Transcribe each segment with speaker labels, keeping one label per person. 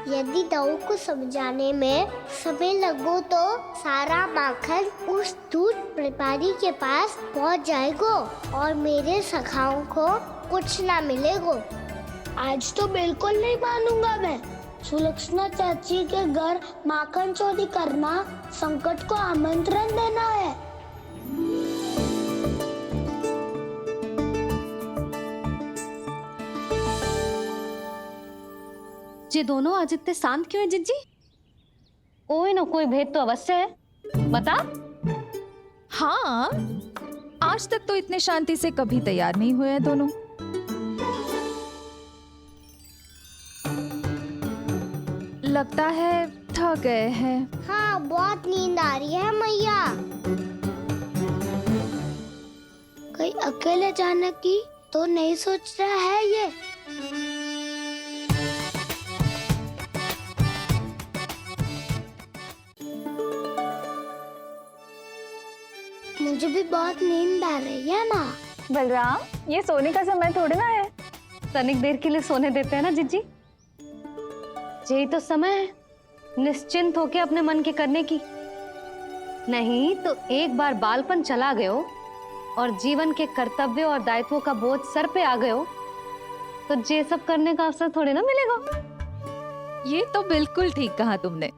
Speaker 1: यदि दाऊ को समझाने में समय लगो तो सारा माखन उस दूध व्यापारी के पास पहुंच जाएगा और मेरे सखाओं को कुछ ना मिलेगा।
Speaker 2: आज तो बिल्कुल नहीं मानूंगा मैं। सुलक्षणा चाची के घर माखन चोरी करना संकट को आमंत्रण देना है।
Speaker 3: ये दोनों आज इतने शांत क्यों है जिज्जी? कोई ना कोई भेद तो अवश्य है, बता।
Speaker 4: हाँ, आज तक तो इतने शांति से कभी तैयार नहीं हुए हैं दोनों। लगता है थक गए हैं।
Speaker 1: हाँ, बहुत नींद आ रही है मैया।
Speaker 2: कहीं अकेले जाने की तो नहीं सोच रहा है ये? मुझे भी बहुत नींद आ रही है माँ।
Speaker 3: बलराम, ये सोने का समय थोड़ी ना है। तनिक देर के लिए सोने देते हैं ना जिज्जी। यही तो समय है निश्चिंत होके अपने मन के करने की। नहीं तो एक बार बालपन चला गयो और जीवन के कर्तव्यों और दायित्वों का बोझ सर पे आ गयो तो ये सब करने का अवसर थोड़ी ना मिलेगा।
Speaker 4: ये तो बिल्कुल ठीक कहा तुमने।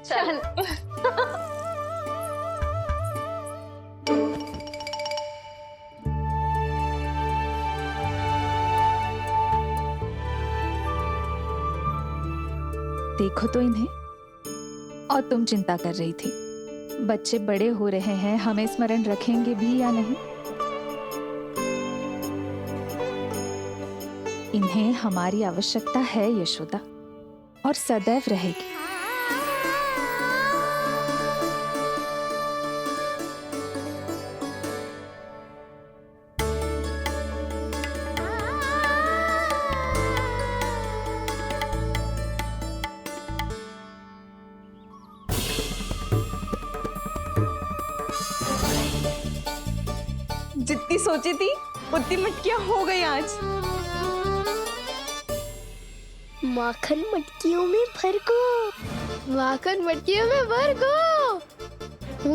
Speaker 3: चल
Speaker 4: देखो तो इन्हें। और तुम चिंता कर रही थी बच्चे बड़े हो रहे हैं, हमें स्मरण रखेंगे भी या नहीं। इन्हें हमारी आवश्यकता है यशोदा, और सदैव रहेगी।
Speaker 5: जितनी सोची थी उतनी मटकियां हो गई आज।
Speaker 2: माखन मटकियों में भर को, माखन मटकियों में भर को,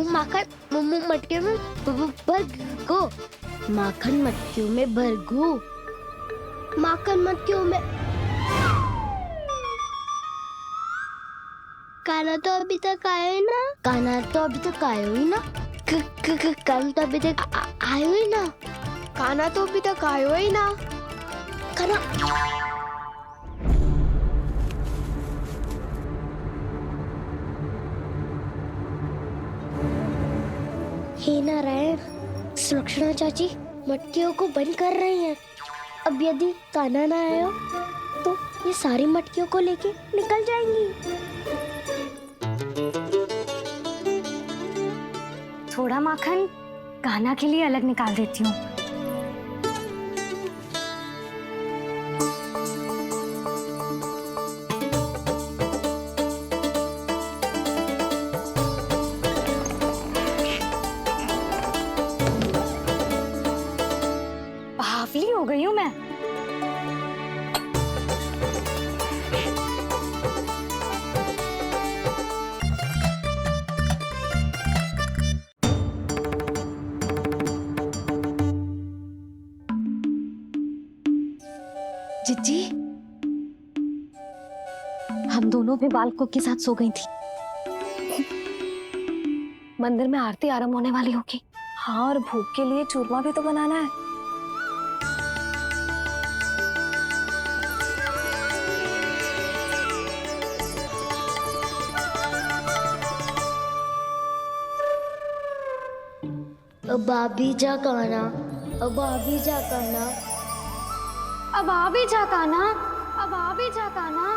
Speaker 2: माखन मटकियों में भर को, माखन मटकियों में भर को, माखन मटकियों में। कान्हा तो अभी तक आया ही ना। कान्हा तो अभी तक आया ही ना। कान्हा तो अभी तक आयो ही ना। कान्हा तो अभी तक आयो ही ना। कान्हा हे नारायण, सुलक्षणा चाची मटकियों को बंद कर रही हैं। अब यदि कान्हा ना आया तो ये सारी मटकियों को लेके निकल जाएंगी।
Speaker 3: थोड़ा माखन कान्हा के लिए अलग निकाल देती हूँ। बावली हो गई हूँ मैं। जिज्जी, हम दोनों भी बालकों के साथ सो गई थी। मंदिर में आरती आरंभ होने वाली होगी। हाँ, और भोग के लिए चूरमा भी तो बनाना है।
Speaker 2: अब आभी जा कान्हा, अब आभी जा कान्हा,
Speaker 3: अब आ भी जा कान्हा, अब आ भी जा कान्हा।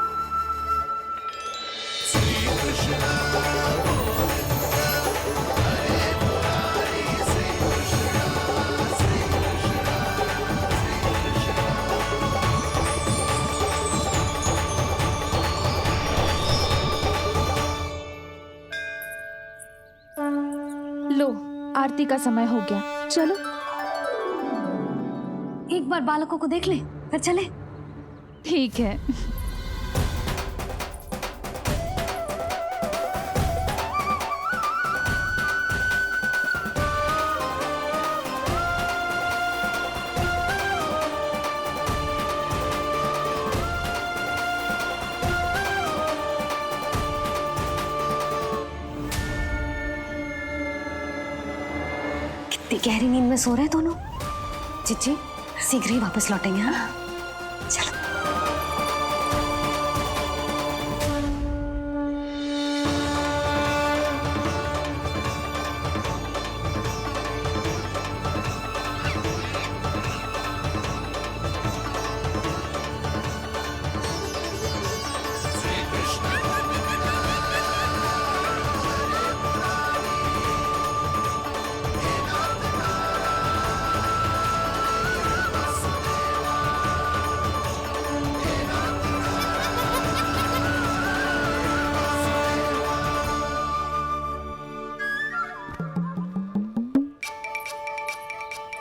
Speaker 4: लो, आरती का समय हो गया, चलो।
Speaker 3: एक बार बालकों को देख ले, फिर चले।
Speaker 4: ठीक है।
Speaker 3: इतनी गहरी नींद में सो रहे हैं दोनों। जिज्जी शीघ्र ही वापस लौटेंगे। हाँ चलो।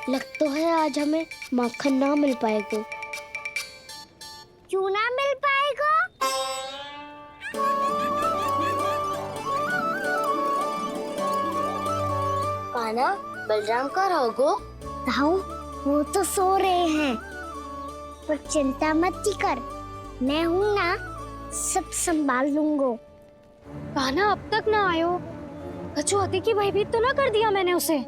Speaker 1: लग तो है आज हमें माखन ना मिल पाएगा। क्यों ना मिल पाएगा? कान्हा, बलराम का रहोगो? ताऊ, वो तो सो रहे हैं, पर चिंता मत ही कर, मैं हूँ ना, सब संभाल लूंगो।
Speaker 3: कान्हा अब तक ना आयो, कछु अति की भयभीत तो ना कर दिया मैंने उसे?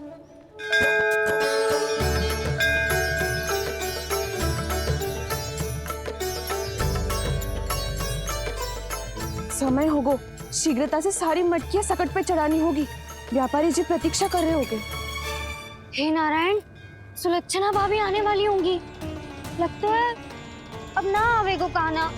Speaker 5: समय होगो, शीघ्रता से सारी मटकियां सकट पे चढ़ानी होगी। व्यापारी जी प्रतीक्षा कर रहे होंगे।
Speaker 3: हे नारायण, सुलक्षणा भाभी आने वाली होंगी। लगता है अब ना आवेगो कान्हा।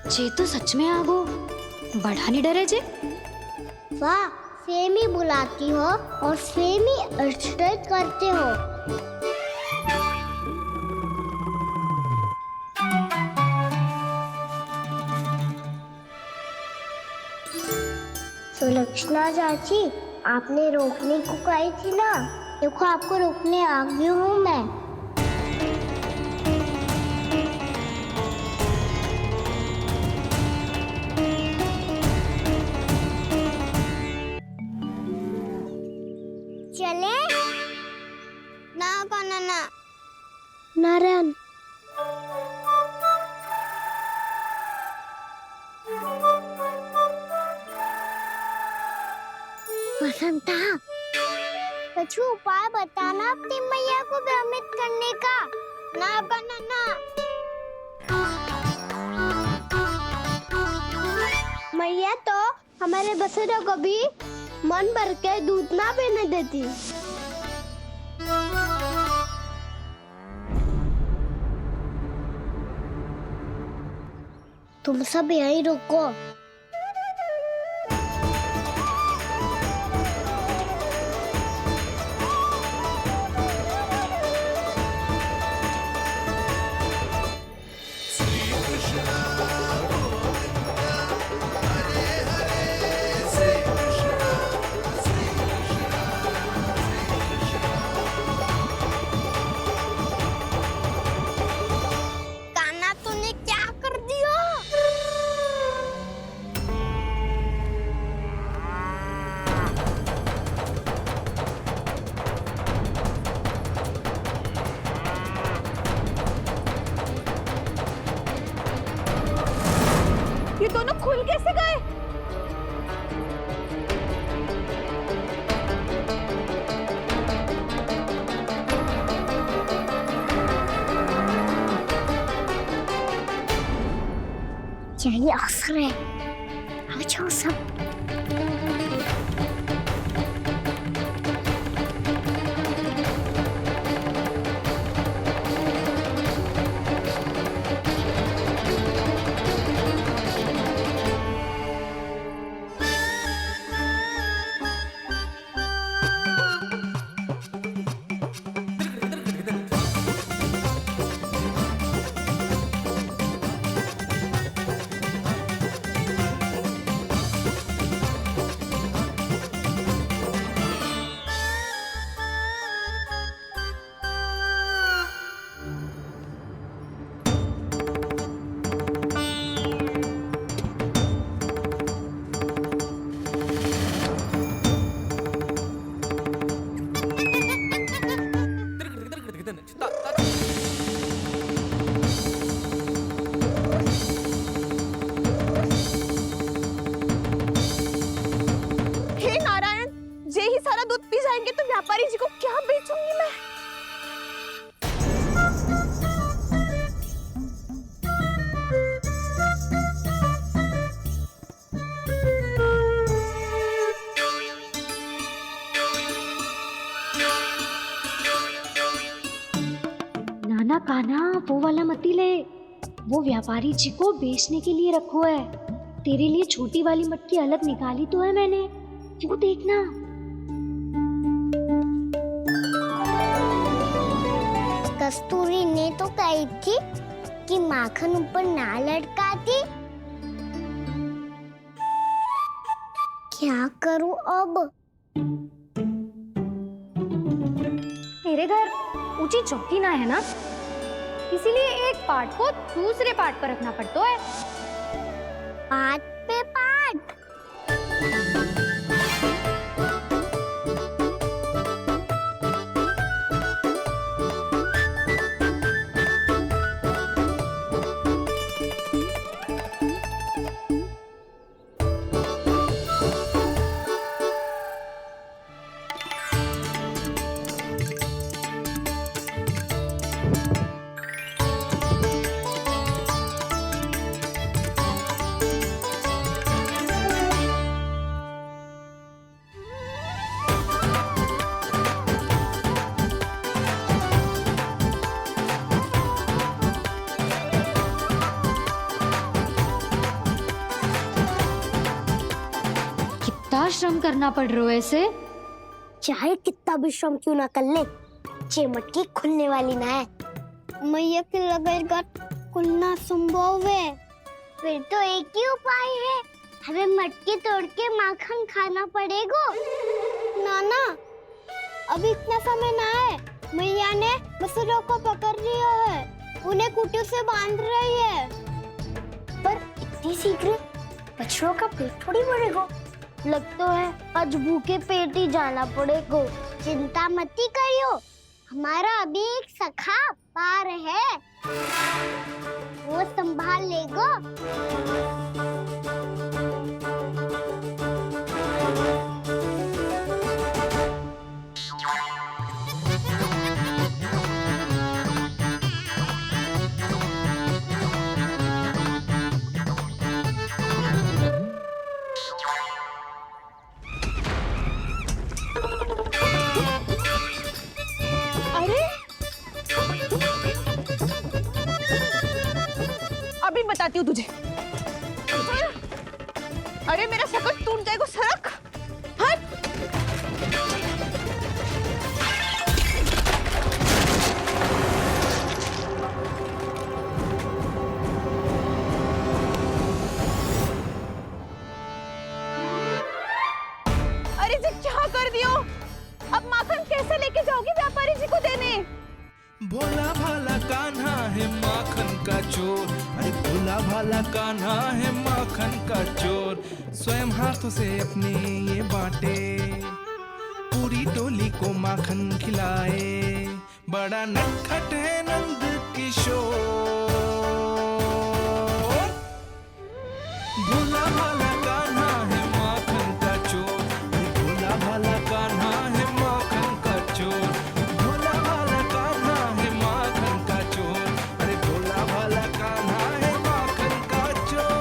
Speaker 3: जे तो सच में आगो, बड़ा नहीं डरे जे।
Speaker 1: वाह, सेम ही बुलाती हो और सेम ही अर्चना करते हो। सुलक्षणा चाची, आपने रोकने को कही थी ना, देखो आपको रोकने आ गई हूँ मैं। चले ना कान्हा ना। नारायण, वसंता, कुछ उपाय बताना अपनी मैया को भ्रमित करने का। ना कान्हा ना। मैया तो हमारे बसेरों को भी मन भर के दूध ना पीने देती। तुम सब यहीं रुको।
Speaker 5: ये दोनों खुल कैसे गए?
Speaker 1: यही अवसर है, आ जाओ सब।
Speaker 5: दूध पी जाएंगे तो व्यापारी जी को क्या बेचूंगी मैं?
Speaker 3: नाना कान्हा, वो वाला मत ले, वो व्यापारी जी को बेचने के लिए रखो है। तेरे लिए छोटी वाली मटकी अलग निकाली तो है मैंने, वो देखना।
Speaker 1: कस्तूरी ने तो कही थी कि माखन ऊपर ना लटकाती। क्या करूं अब?
Speaker 3: तेरे घर ऊंची चौकी ना है ना, इसीलिए एक पार्ट को दूसरे पार्ट पर रखना पड़ता है।
Speaker 1: पार्ट पे पार्ट।
Speaker 3: कितना श्रम करना पड़ रहा है इसे।
Speaker 1: चाहे कितना भी श्रम क्यों ना कर ले, ये मटकी खुलने वाली ना है। मैया के लगेगा खुलना संभव है। फिर तो एक ही उपाय है, हमें मटकी तोड़ के माखन खाना पड़ेगा। नाना, अभी इतना समय ना है। मैया ने बछड़ों को पकड़ लिया है, उन्हें कुटिया से बांध रही है। पर इतनी शीघ्र बछड़ों का पेट थोड़ी भरेगा। लगता है आज भूखे पेट ही जाना पड़ेगा। चिंता मत करियो, हमारा अभी एक सखा पार है, वो संभाल लेगा।
Speaker 5: अभी बताती हूँ तुझे। अरे मेरा सकट टूट जाएगा, सरक हट। अरे जी क्या कर दियो? अब माखन कैसे लेके जाओगी व्यापारी जी को देने?
Speaker 6: भोला भाला कान्हा है माखन का चोर, अरे भोला भाला कान्हा है माखन का चोर। स्वयं हाथों से अपने ये बांटे, पूरी टोली को माखन खिलाए। बड़ा नटखट है नंद किशोर। भोला भाला कान्हा है माखन का चोर, अरे भोला भाला कान्हा है माखन का चोर। भोला भाला कान्हा है माखन का चोर, अरे भोला भाला कान्हा है माखन का चोर।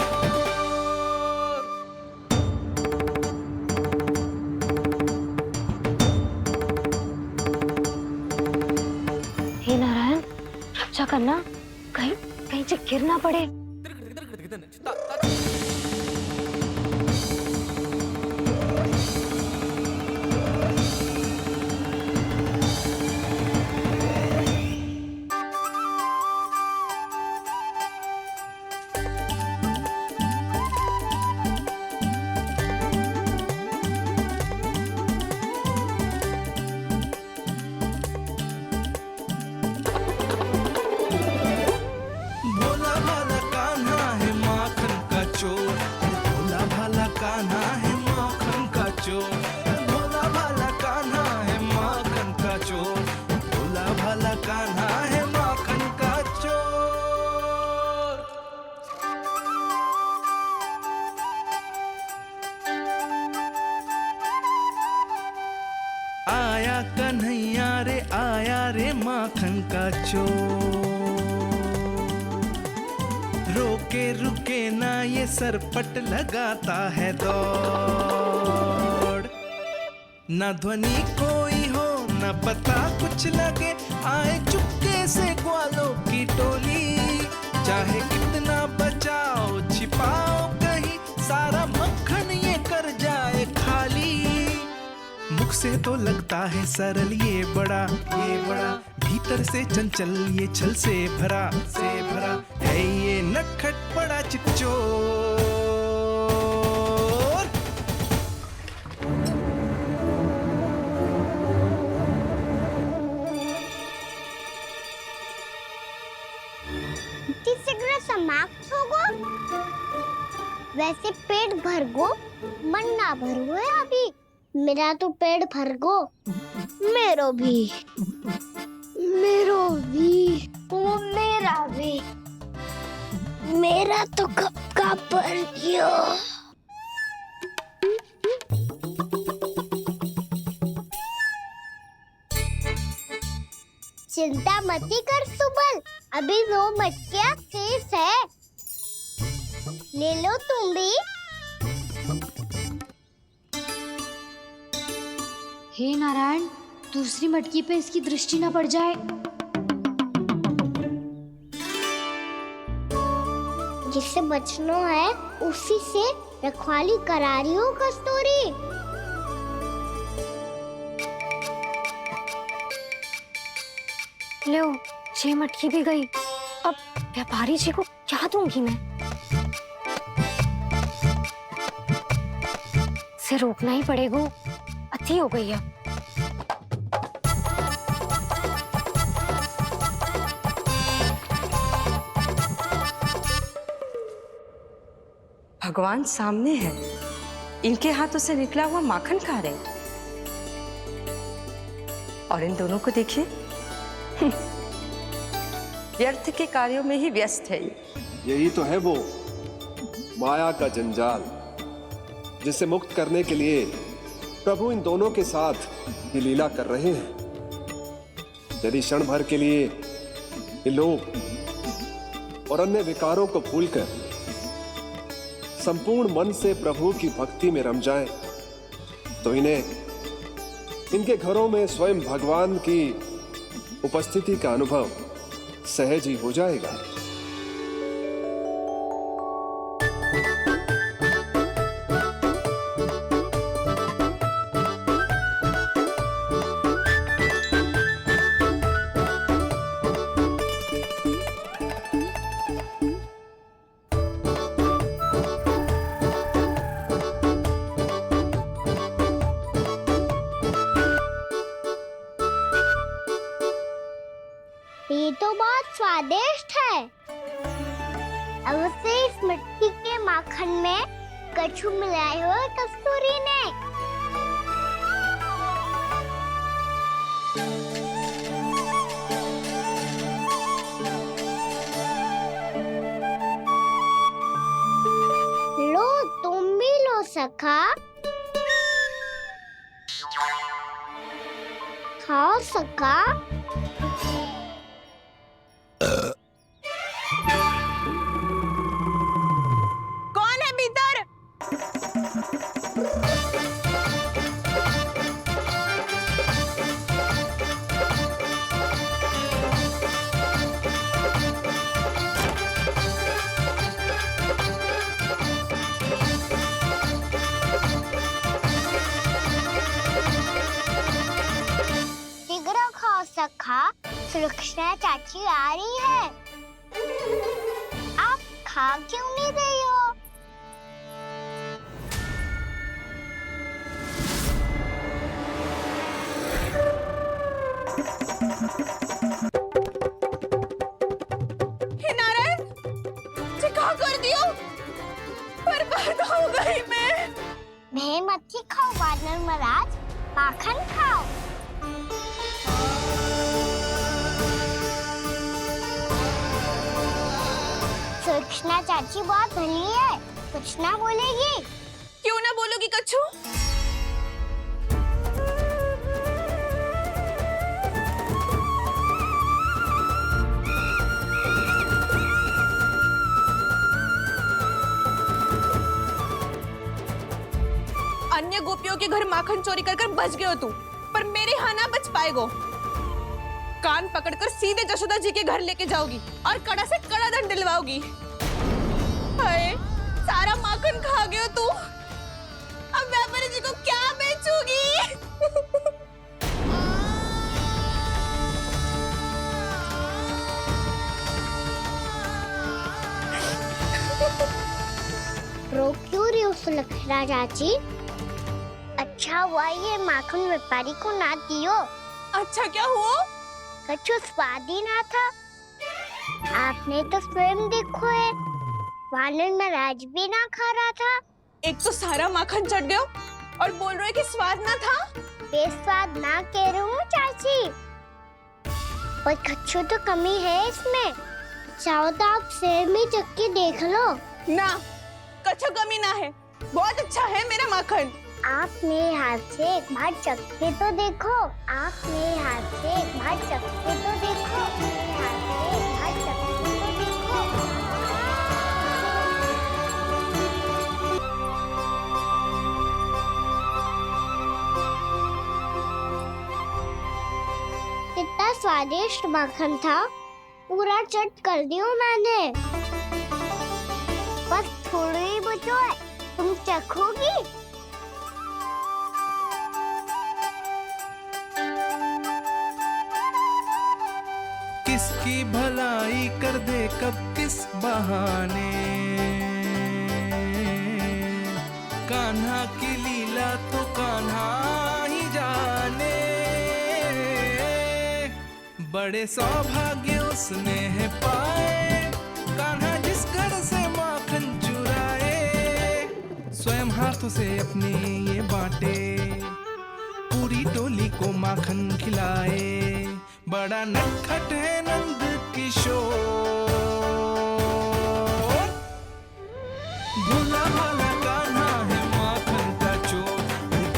Speaker 3: हे नारायण, रक्षा करना, कहीं कहीं से गिर ना पड़े।
Speaker 6: भोला भाला का चोर। रोके रुके ना ये सरपट लगाता है दौड़। ना ध्वनि कोई हो ना पता कुछ लगे, आए चुपके से ग्वालों की टोली। चाहे कितना बचाओ छिपाओ कहीं, सारा मक्खन ये कर जाए खाली। मुख से तो लगता है सरल ये बड़ा भीतर से चंचल ये छल से भरा है ये नटखट बड़ा चिच्चोर।
Speaker 1: समाप्त हो गो, वैसे पेट भर गो मन ना भरो है अभी। मेरा तो पेट भर गो। मेरो भी ओ मेरा भी। मेरा तो कब का भर गयो। चिंता मती कर सुबल, अभी 2 मटकियाँ शेष है, ले लो तुम भी।
Speaker 2: हे नारायण, दूसरी मटकी पे इसकी दृष्टि न पड़ जाए।
Speaker 1: जिससे बचना है उसी से रखवाली करा रही हो कस्तूरी।
Speaker 3: लो, ये मटकी भी गई। अब व्यापारी जी को क्या दूंगी मैं? इसे रोकना ही पड़ेगा, अति हो गई है।
Speaker 7: भगवान सामने है, इनके हाथों से निकला हुआ माखन खा रहे, और इन दोनों को देखिए व्यर्थ के कार्यों में ही व्यस्त है।
Speaker 8: यही तो है वो माया का जंजाल, जिसे मुक्त करने के लिए प्रभु इन दोनों के साथ ये लीला कर रहे हैं। यदि क्षण भर के लिए ये लोग और अन्य विकारों को भूलकर संपूर्ण मन से प्रभु की भक्ति में रम जाएं, तो इनके घरों में स्वयं भगवान की उपस्थिति का अनुभव सहज ही हो जाएगा।
Speaker 1: ये तो बहुत स्वादिष्ट है। अवश्य इस मिट्टी के माखन में कछु मिलाए हो कस्तूरी ने। लो तुम भी लो सखा, खाओ सखा।
Speaker 5: कौन है भीतर?
Speaker 1: शीघ्र खाओ सखा, सुलक्षणा चाची आ रही है। आप खा क्यों नहीं रही हो?
Speaker 5: हे नारायण, ये क्या कर दियो? बर्बाद हो गई मैं
Speaker 1: मच्छी खाओ वानर महाराज, माखन खाओ। सुलक्षणा चाची बहुत भली है, कुछ ना बोलेगी।
Speaker 5: क्यों ना बोलोगी कच्छू? बड़ों के घर माखन चोरी कर कर बच गए हो तू, पर मेरे यहाँ ना बच पाएगो। कान पकड़कर सीधे जशोदा जी के घर लेके जाओगी और कड़ा से कड़ा दंड दिलवाओगी। हाय, सारा माखन खा गए हो तू। अब व्यापारी जी को क्या बेचूगी?
Speaker 1: रो क्यों रही हो सुलक्षणा चाची? अच्छा हुआ ये माखन व्यापारी को ना दियो।
Speaker 5: अच्छा क्या हुआ?
Speaker 1: कछु स्वाद ही ना था। आपने तो स्वयं देखो है, वानर महाराज भी ना खा रहा था।
Speaker 5: एक तो सारा माखन चढ़ गयो और बोल रहे कि स्वाद ना था।
Speaker 1: बेस्वाद ना कह रही हूँ चाची, पर कछु तो कमी है इसमें। चाहो तो आप शहर में चख के देख लो।
Speaker 5: ना, कछु कमी ना है, बहुत अच्छा है मेरा माखन।
Speaker 1: आप मेरे हाथ से एक बार चख के तो देखो। आप मेरे हाथ से एक बार चख के तो देखो। मेरे हाथ से एक बार चख के तो देखो। कितना स्वादिष्ट माखन था, पूरा चट कर दियो मैंने। बस थोड़ी ही बचो है, तुम चखोगी?
Speaker 6: किसकी भलाई कर दे कब किस बहाने, कान्हा की लीला तो कान्हा ही जाने। बड़े सौभाग्य उसने है पाए, कान्हा जिस घर से माखन चुराए। स्वयं हाथों से अपने ये बांटे, पूरी टोली को माखन खिलाए। बड़ा नटखट है नंद किशोर, भोला भाला कान्हा है माखन का चोर।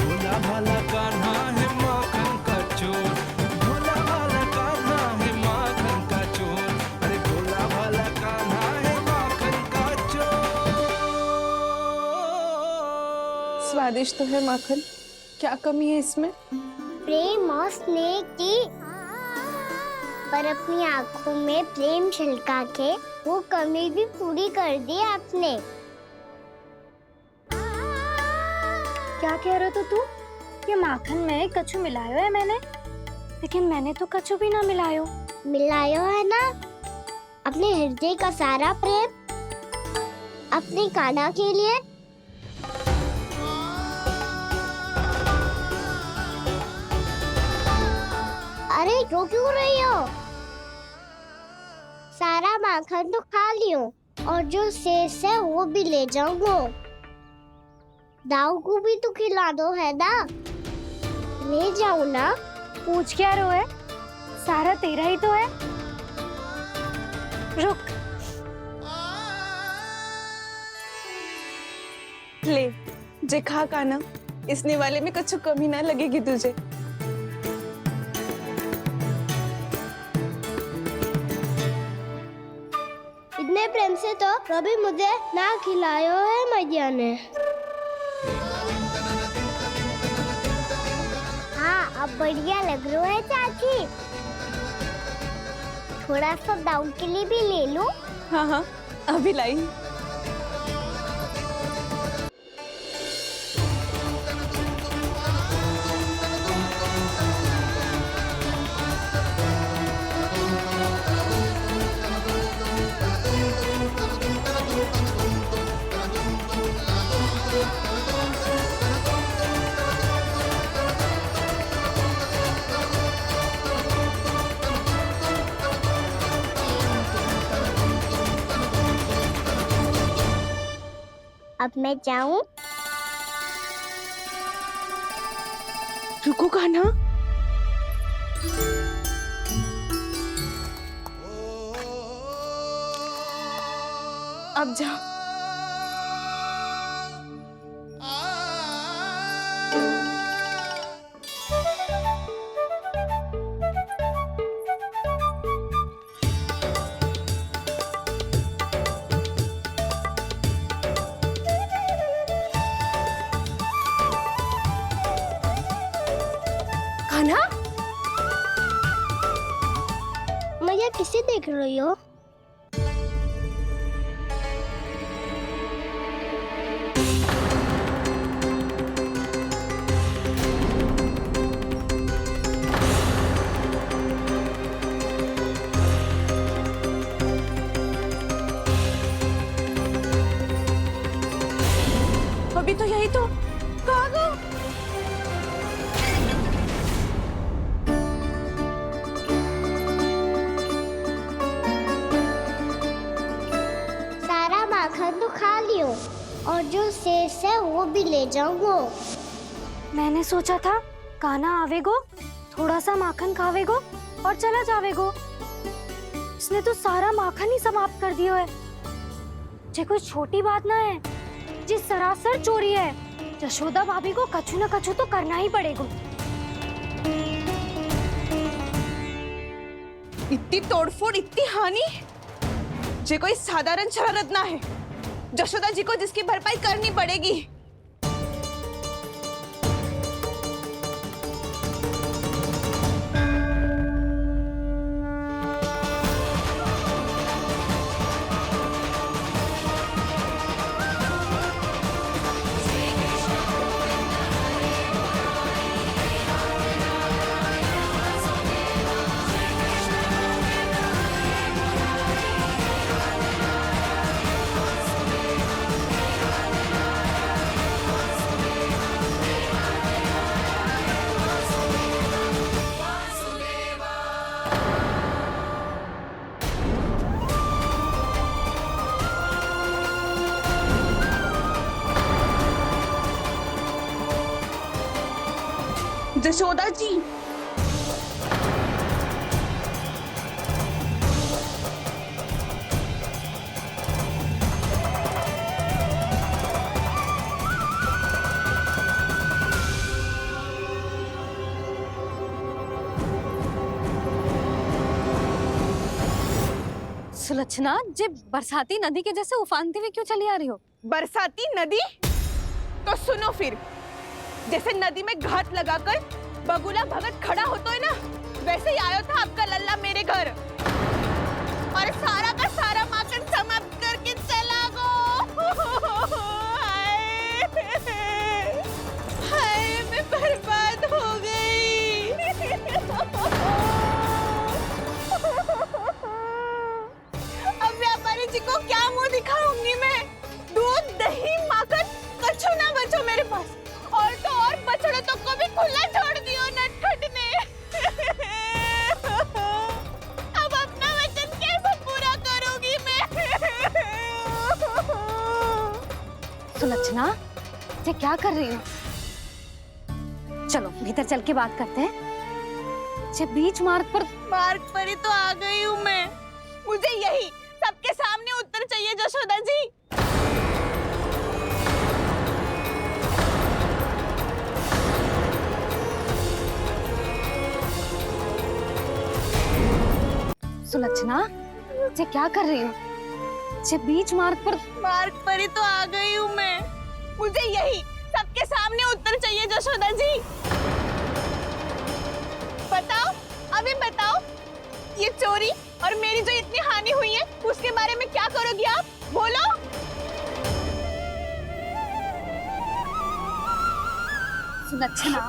Speaker 6: भोला भाला कान्हा है माखन का चोर। भोला भाला कान्हा है माखन का चोर। अरे भोला भाला कान्हा है माखन का चोर।
Speaker 5: स्वादिष्ट तो है माखन, क्या कमी है इसमें?
Speaker 1: प्रेम और स्नेह की, पर अपनी आंखों में प्रेम छिलका के वो कमी भी पूरी कर दी आपने।
Speaker 3: क्या कह रहे हो तू? ये माखन में कछु मिलायो है मैंने, लेकिन मैंने तो कछु भी ना मिलायो।
Speaker 1: मिलायो है ना अपने हृदय का सारा प्रेम अपनी कान्हा के लिए। अरे रो क्यों रही हो? सारा माखन तो खा लियो और जो शेष है वो भी ले जाऊंगा। दाऊ को भी तो खिला दो है ना, ले जाओ ना।
Speaker 3: पूछ क्या रहो है, सारा तेरा ही तो है। रुक,
Speaker 5: ले जे खा कान्हा, इसने वाले में कछु कमी ना लगेगी तुझे।
Speaker 1: इतने प्रेम से तो कभी मुझे ना खिलायो है मैया ने। हाँ, अब बढ़िया लग रहा है चाची। थोड़ा सा दाऊ के लिए भी ले लूं?
Speaker 5: हाँ हाँ, अभी लाई।
Speaker 1: अब मैं जाऊं?
Speaker 5: रुको कान्हा, अब जा।
Speaker 3: कान्हा,
Speaker 1: मैया किसे देख रही हो?
Speaker 5: अभी तो यही तो कहाँ गो?
Speaker 1: सारा माखन तो खा लियो और जो शेष है वो भी ले जाऊंगो।
Speaker 2: मैंने सोचा था कान्हा आवेगो, थोड़ा सा माखन खावेगो और चला जावेगो। इसने तो सारा माखन ही समाप्त कर दियो है। ये कोई छोटी बात ना है, जी सरासर चोरी है। यशोदा भाभी को कछु न कछु तो करना ही पड़ेगा।
Speaker 5: इतनी तोड़फोड़, इतनी हानि, ये कोई साधारण शरारत ना है। यशोदा जी को जिसकी भरपाई करनी पड़ेगी। यशोदा जी,
Speaker 3: सुलक्षणा, जे बरसाती नदी के जैसे उफानते हुए क्यों चली आ रही हो?
Speaker 5: बरसाती नदी? तो सुनो फिर, जैसे नदी में घाट लगाकर बगुला भगत खड़ा होता है ना, वैसे ही आया था आपका लल्ला मेरे घर और सारा का सारा माखन समाप्त करके चला गो। हाय, मैं बर्बाद हो गई। अब व्यापारी जी को क्या मुंह दिखाऊंगी मैं? दूध, दही, माखन कछु ना बचो मेरे पास। और तो और बछड़े तो को भी खुला छोड़ दियो नटखट ने। अब अपना वचन कैसे पूरा करूंगी मैं?
Speaker 3: सुलक्षणा, ये क्या कर रही हो? चलो भीतर चल के बात करते हैं। ये बीच मार्ग पर
Speaker 5: ही तो आ गई हूँ मैं। मुझे यही सबके सामने उत्तर चाहिए यशोदा जी।
Speaker 3: सुलक्षणा, ये क्या कर रही हो? ये बीच मार्ग
Speaker 5: पर ही तो आ गई हूँ मैं। मुझे यही सबके सामने उत्तर चाहिए यशोदा जी। बताओ, अभी बताओ, ये चोरी और मेरी जो इतनी हानि हुई है उसके बारे में क्या करोगी आप? बोलो।
Speaker 3: सुलक्षणा,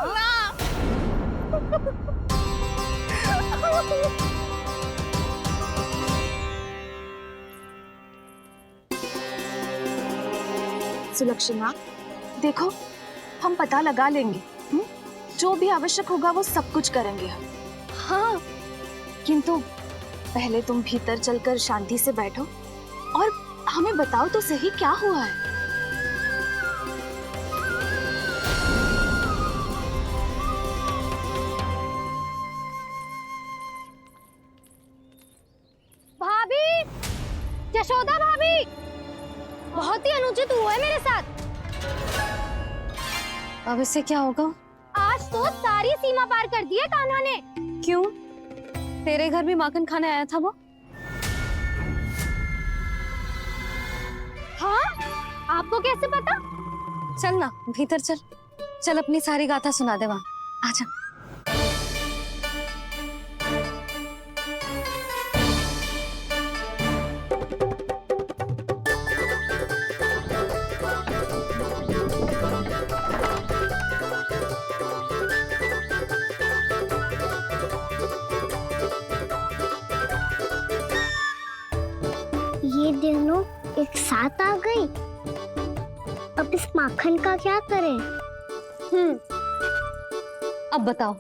Speaker 4: सुलक्षणा, देखो हम पता लगा लेंगे। जो भी आवश्यक होगा वो सब कुछ करेंगे हम। हाँ, किंतु पहले तुम भीतर चलकर शांति से बैठो और हमें बताओ तो सही क्या हुआ है।
Speaker 2: भाभी, यशोदा भाभी, बहुत ही अनुचित हुआ है मेरे साथ।
Speaker 3: अब इससे क्या होगा?
Speaker 2: आज तो सारी सीमा पार कर दी है कान्हा ने।
Speaker 3: क्यों? तेरे घर भी माखन खाने आया था वो?
Speaker 2: हाँ, आपको कैसे पता?
Speaker 3: चल ना भीतर चल, चल अपनी सारी गाथा सुना दे वहां। आजा।
Speaker 1: साथ आ गई। अब इस माखन का क्या करें?
Speaker 3: अब बताओ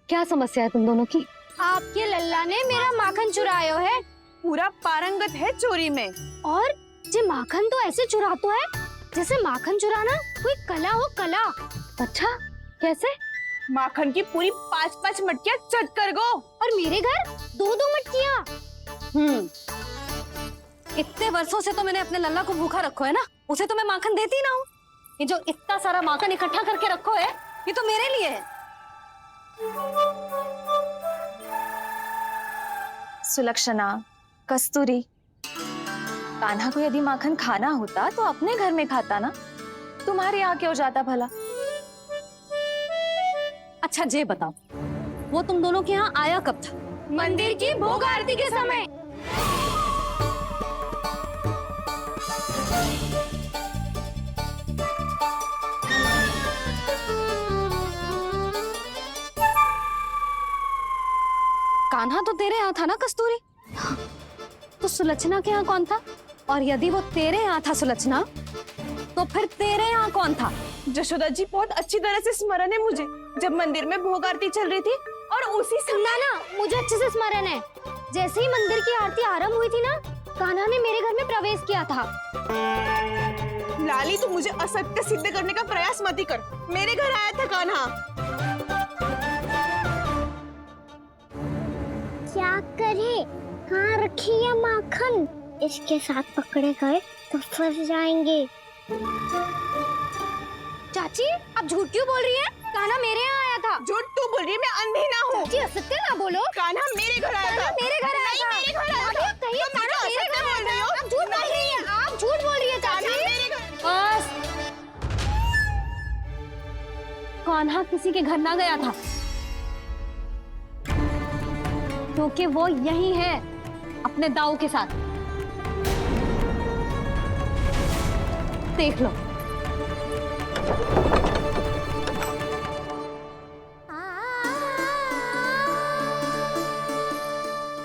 Speaker 3: क्या समस्या है तुम दोनों की?
Speaker 2: आपके लल्ला ने मेरा माखन चुरायो है
Speaker 5: पूरा पारंगत है चोरी में।
Speaker 2: और जे माखन तो ऐसे चुरातो है जैसे माखन चुराना कोई कला हो, कला।
Speaker 3: अच्छा कैसे?
Speaker 5: माखन की पूरी 5-5 मटकियां चट कर गो।
Speaker 2: और मेरे घर 2-2 मटकियां।
Speaker 3: इतने वर्षों से तो मैंने अपने लल्ला को भूखा रखो है ना, उसे तो मैं माखन देती ना हूँ। ये जो इतना सारा माखन इकट्ठा करके रखो है ये तो मेरे लिए है।
Speaker 4: सुलक्षणा, कस्तूरी, कान्हा को यदि माखन खाना होता तो अपने घर में खाता ना, तुम्हारे यहाँ क्यों जाता भला?
Speaker 3: अच्छा ये बताओ वो तुम दोनों के यहाँ आया कब था?
Speaker 2: मंदिर की भोग आरती के समय।
Speaker 3: कान्हा तो तेरे यहाँ था ना कस्तूरी? तो सुलक्षणा के यहाँ कौन था? और यदि वो तेरे यहाँ था सुलक्षणा, तो फिर तेरे यहाँ कौन था?
Speaker 5: जशोदा जी बहुत अच्छी तरह से स्मरण है मुझे, जब मंदिर में भोग आरती चल रही थी और उसी समय
Speaker 2: ना मुझे अच्छे से स्मरण है। जैसे ही मंदिर की आरती आरंभ हुई थी ना, कान्हा ने मेरे घर में प्रवेश किया था।
Speaker 5: लाली, तू मुझे असत्य सिद्ध करने का प्रयास मत ही कर। मेरे घर आया था कान्हा।
Speaker 1: क्या करे? कहाँ रखी है माखन? इसके साथ पकड़े गए तो फंस जाएंगे।
Speaker 2: चाची आप झूठ क्यों बोल रही हैं? कान्हा मेरे यहाँ आया था।
Speaker 5: झूठ तू बोल रही है, मैं अंधी ना हूँ।
Speaker 2: चाची असत्य ना बोलो।
Speaker 5: कान्हा मेरे घर आया था।
Speaker 2: मेरे घर आया था।
Speaker 5: मेरे घर आया था।
Speaker 2: कहिए कान्हा मेरे घर आया था। आप झूठ बोल रही हैं। आप झूठ बोल रही है चाची।
Speaker 3: बस कान्हा किसी के घर ना गया था, क्योंकि वो यही है अपने दाऊ के साथ। देख लो।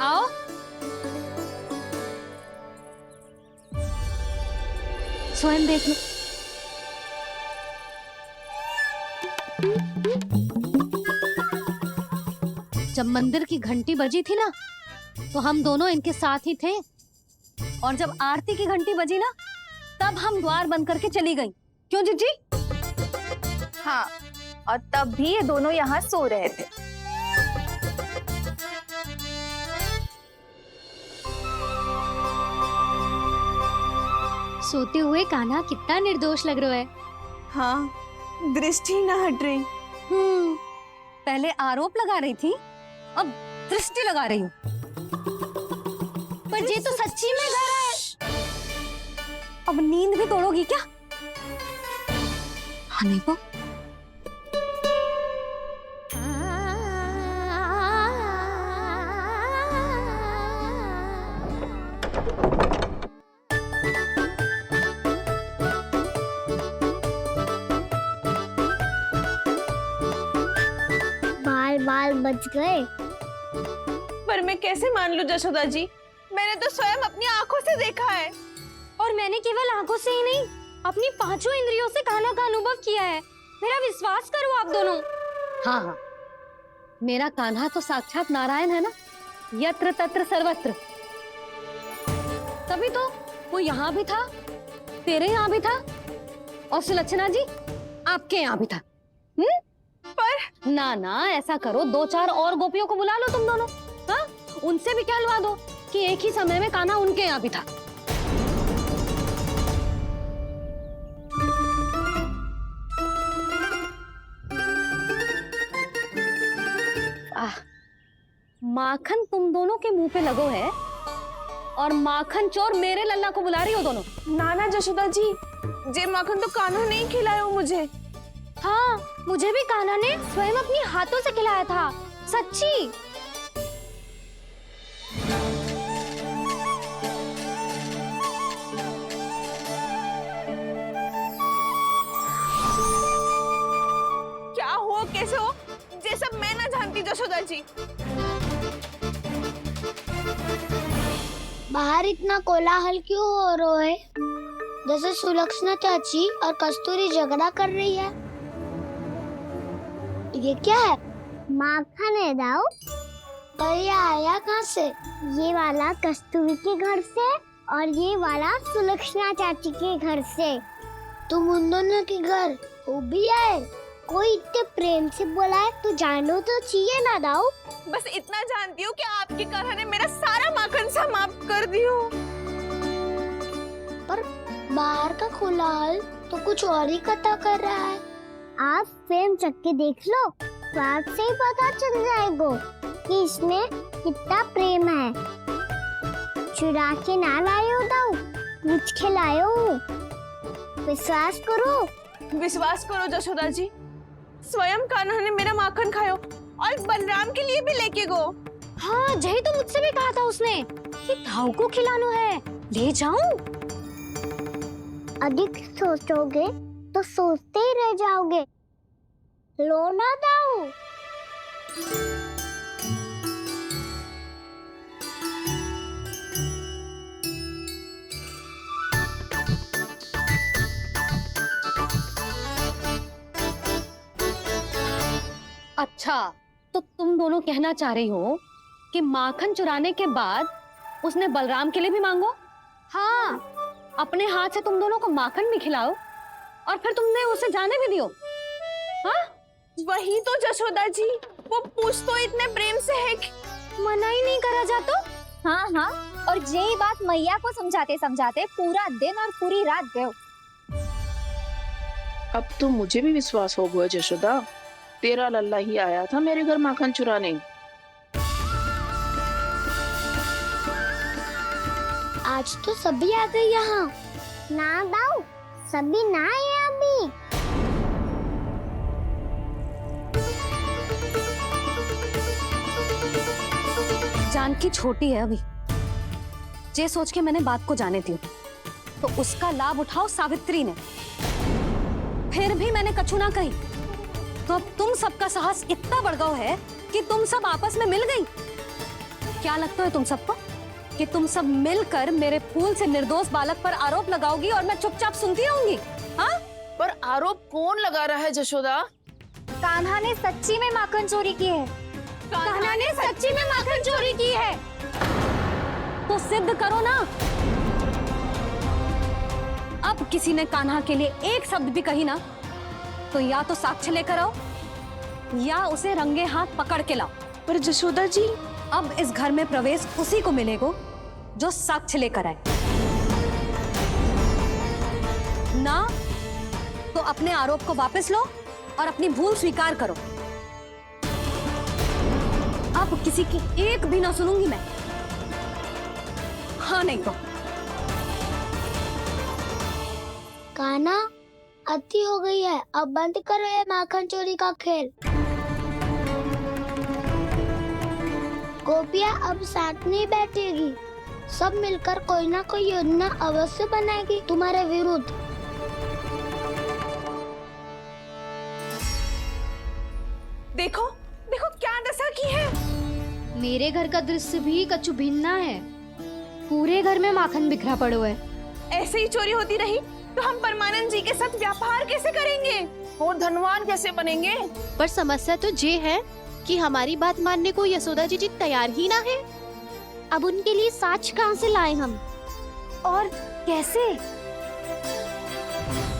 Speaker 3: आओ। स्वयं देख लो। जब मंदिर की घंटी बजी थी ना, तो हम दोनों इनके साथ ही थे, और जब आरती की घंटी बजी ना, तब हम द्वार बंद करके चली गई। क्यों जीजी?
Speaker 4: हाँ, और तब भी ये दोनों यहाँ सो रहे थे।
Speaker 2: सोते हुए कान्हा कितना निर्दोष लग रहा है।
Speaker 5: हाँ, दृष्टि ना हट रही।
Speaker 3: पहले आरोप लगा रही थी, अब दृष्टि लगा रही हूँ।
Speaker 2: पर ये तो सच्ची में घर है।
Speaker 3: अब नींद भी तोड़ोगी क्या? हनी को
Speaker 1: बाल बाल बच गए।
Speaker 5: पर मैं कैसे मान लूं जशोदा जी? मैंने तो स्वयं अपनी आंखों से देखा है।
Speaker 2: और मैंने केवल आंखों से ही नहीं, अपनी 5 इंद्रियों से कान्हा का अनुभव किया है। मेरा विश्वास करो आप दोनों।
Speaker 3: हाँ हाँ, मेरा कान्हा तो साक्षात नारायण है ना, यत्र तत्र सर्वत्र। तभी तो वो यहाँ भी था, तेरे यहाँ भी था, और सुलक्षणा जी आपके यहाँ भी था। पर ना ना, ऐसा करो 2-4 और गोपियों को बुला लो तुम दोनों। हाँ, उनसे भी कहलवा दो कि एक ही समय में कान्हा उनके यहाँ भी था। माखन तुम दोनों के मुंह पे लगो है, और माखन चोर मेरे लल्ला को बुला रही हो दोनों।
Speaker 5: नाना जशोदा जी, जे माखन तो कान्हा नहीं खिलाया हो मुझे।
Speaker 2: हाँ, मुझे भी कान्हा ने स्वयं अपनी हाथों से खिलाया था, सच्ची।
Speaker 5: क्या हो कैसे हो, ये सब मैं ना जानती जशोदा जी।
Speaker 2: बाहर इतना कोलाहल क्यों हो रहा है? जैसे सुलक्षणा चाची और कस्तूरी झगड़ा कर रही है। ये क्या है?
Speaker 1: माखन है दाऊ।
Speaker 2: और ये आया कहाँ से?
Speaker 1: ये वाला कस्तूरी के घर से और ये वाला सुलक्षणा चाची के घर से।
Speaker 2: तुम उन दोनों के घर वो भी आए?
Speaker 1: कोई इतने प्रेम से बोला है तो जानो तो चाहिए ना दाऊ।
Speaker 5: बस इतना जानती हूँ कि आपकी कान्हा ने मेरा सारा माखन समाप्त कर दियो।
Speaker 2: पर बाहर का कोलाहल तो कुछ और ही कथा कर रहा है।
Speaker 1: आप फिल्म चख के देख लो तो आपसे ही पता चल जाएगा कि इसमें कितना प्रेम है। चुरा के ना लायो दाऊ, पूछ के लायो। विश्वास करो
Speaker 5: जशोदा जी, स्वयं कान्हा ने मेरा माखन खायो और बलराम के लिए भी लेके गो।
Speaker 3: हाँ, जही तो मुझसे भी कहा था उसने कि दाऊ को खिलाना है, ले जाऊं।
Speaker 1: अधिक सोचोगे तो सोचते ही रह जाओगे। लो ना दाऊ।
Speaker 3: अच्छा, तो तुम दोनों कहना चाह रही हो कि माखन चुराने के बाद उसने बलराम के लिए भी मांगो? हाँ, अपने हाथ से तुम दोनों को माखन भी खिलाओ और फिर तुमने उसे जाने भी दियो। हाँ?
Speaker 5: वही तो जशोदा जी, वो पूछ तो इतने प्रेम से है कि
Speaker 3: मना ही नहीं करा जा तो।
Speaker 9: हाँ हाँ, और यही बात मैया को समझाते समझाते पूरा दिन और पूरी रात गयो।
Speaker 10: अब तो मुझे भी विश्वास हो गया जशोदा, तेरा लल्ला ही आया था मेरे घर माखन चुराने।
Speaker 2: आज तो सभी आ गए यहाँ।
Speaker 1: ना दाऊ, सभी ना आए अभी।
Speaker 3: जानकी छोटी है अभी, ये सोच के मैंने बात को जाने दी तो उसका लाभ उठाओ सावित्री ने। फिर भी मैंने कछु ना कही तो अब तुम सबका साहस इतना बढ़ गया है कि तुम सब आपस में मिल गई। क्या लगता है तुम सबको कि तुम सब मिलकर मेरे फूल से निर्दोष बालक पर आरोप लगाओगी और मैं चुपचाप सुनती रहूंगी? हाँ?
Speaker 10: पर आरोप कौन लगा रहा है जशोदा?
Speaker 9: कान्हा ने सच्ची में माखन चोरी की है।
Speaker 3: कान्हा ने सच्ची में माखन चोरी की है तो सिद्ध करो ना। अब किसी ने कान्हा के लिए एक शब्द भी कही ना तो या तो साक्ष्य लेकर आओ या उसे रंगे हाथ पकड़ के लाओ।
Speaker 10: पर जशोदा जी,
Speaker 3: अब इस घर में प्रवेश उसी को मिलेगा जो साक्ष्य लेकर आए। ना तो अपने आरोप को वापस लो और अपनी भूल स्वीकार करो। अब किसी की एक भी ना सुनूंगी मैं। हाँ नहीं तो।
Speaker 2: कान्हा, अति हो गई है, अब बंद करो ये माखन चोरी का खेल। गोपियाँ अब साथ नहीं बैठेगी, सब मिलकर कोई ना कोई योजना अवश्य बनाएगी तुम्हारे विरुद्ध।
Speaker 5: देखो देखो क्या दशा की है।
Speaker 2: मेरे घर का दृश्य भी कछु भिन्न है। पूरे घर में माखन बिखरा पड़ो है।
Speaker 5: ऐसे ही चोरी होती रही तो हम परमानंद जी के साथ व्यापार कैसे करेंगे
Speaker 10: और धनवान कैसे बनेंगे?
Speaker 11: पर समस्या तो ये है कि हमारी बात मानने को यशोदा जी तैयार ही ना है। अब उनके लिए साक्ष्य कहाँ से लाए हम,
Speaker 3: और कैसे?